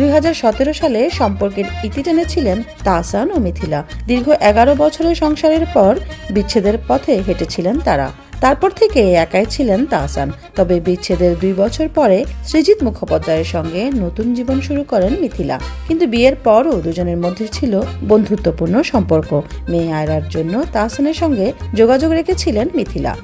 2017 সালে সম্পর্কের ইতি টেনেছিলেন তাহসান ও মিথিলা। দীর্ঘ 11 বছরের সংসারের পর বিচ্ছেদের পথে হেঁটেছিলেন তারা। তারপর থেকে একাই ছিলেন তাহসান। তবে বিচ্ছেদের 2 বছর পরে সৃজিত মুখোপাধ্যায়ের সঙ্গে নতুন জীবন শুরু করেন মিথিলা। কিন্তু বিয়ের পরও দুজনের মধ্যে ছিল বন্ধুত্বপূর্ণ সম্পর্ক। মেয়ে আয়রার জন্য তাহসানের সঙ্গে যোগাযোগ রেখেছিলেন মিথিলা।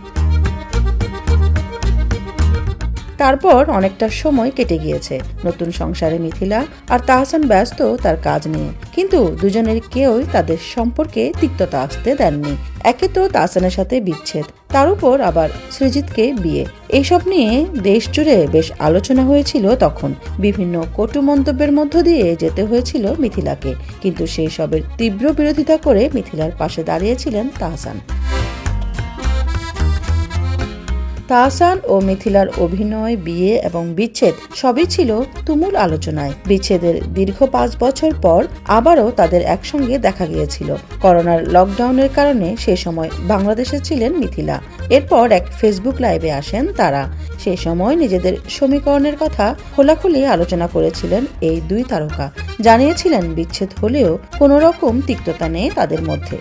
তারপর অনেকটা সময় কেটে গিয়েছে। নতুন সংসারে মিথিলা আর তাহসান ব্যস্ত তার কাজ নিয়ে, কিন্তু দুজনের কেউই তাদের সম্পর্কে তিক্ততা আসতে দেননি। একে তো তাহসানের সাথে বিচ্ছেদ, তার উপর আবার সৃজিতকে বিয়ে। এইসব নিয়ে দেশ জুড়ে বেশ আলোচনা হয়েছিল তখন। বিভিন্ন কটু মন্তব্যের মধ্য দিয়ে যেতে হয়েছিল মিথিলাকে, কিন্তু সেই সবের তীব্র বিরোধিতা করে মিথিলার পাশে দাঁড়িয়েছিলেন তাহসান। তাহসান ও মিথিলার অভিনয়, বিয়ে এবং বিচ্ছেদ সবই ছিল তুমুল আলোচনায়। বিচ্ছেদের দীর্ঘ 5 বছর পর আবারও তাদের একসঙ্গে দেখা গিয়েছিল। করোনার লকডাউনের কারণে সে সময় বাংলাদেশে ছিলেন মিথিলা। এরপর এক ফেসবুক লাইভে আসেন তারা। সে সময় নিজেদের সমীকরণের কথা খোলাখুলি আলোচনা করেছিলেন এই দুই তারকা। জানিয়েছিলেন বিচ্ছেদ হলেও কোনো রকম তিক্ততা নেই তাদের মধ্যে।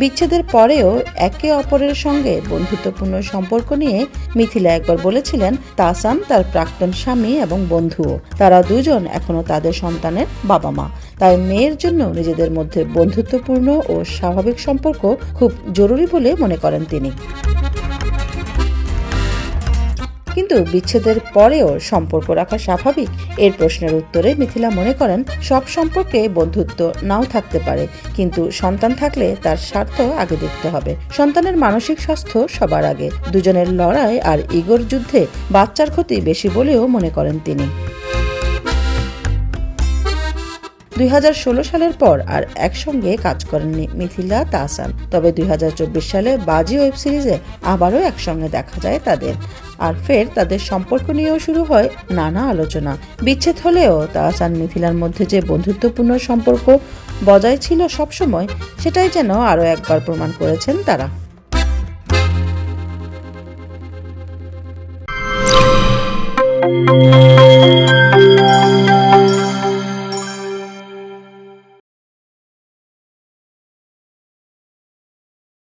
বিচ্ছেদের পরেও একে অপরের সঙ্গে বন্ধুত্বপূর্ণ সম্পর্ক নিয়ে মিথিলা একবার বলেছিলেন তাহসান তার প্রাক্তন স্বামী এবং বন্ধুও। তারা দুজন এখনো তাদের সন্তানের বাবা মা। তাই মেয়ের জন্য নিজেদের মধ্যে বন্ধুত্বপূর্ণ ও স্বাভাবিক সম্পর্ক খুব জরুরি বলে মনে করেন তিনি। কিন্তু বিচ্ছেদের পরেও সম্পর্ক রাখা স্বাভাবিক? এর প্রশ্নের উত্তরে মিথিলা মনে করেন সব সম্পর্কে বন্ধুত্ব নাও থাকতে পারে, কিন্তু সন্তান থাকলে তার স্বার্থ আগে দেখতে হবে। সন্তানের মানসিক স্বাস্থ্য সবার আগে। দুজনের লড়াই আর ইগোর যুদ্ধে বাচ্চার ক্ষতি বেশি বলেও মনে করেন তিনি। 2016 সালের পর আর একসঙ্গে কাজ করেননি মিথিলা তাহসান। তবে 2024 সালে বাজি ওয়েব সিরিজে আবারও একসঙ্গে দেখা যায় তাদের। আর ফের তাদের সম্পর্ক নিয়েও শুরু হয় নানা আলোচনা। বিচ্ছেদ হলেও তাহসান মিথিলার মধ্যে যে বন্ধুত্বপূর্ণ সম্পর্ক বজায় ছিল সবসময়, সেটাই যেন আরও একবার প্রমাণ করেছেন তারা।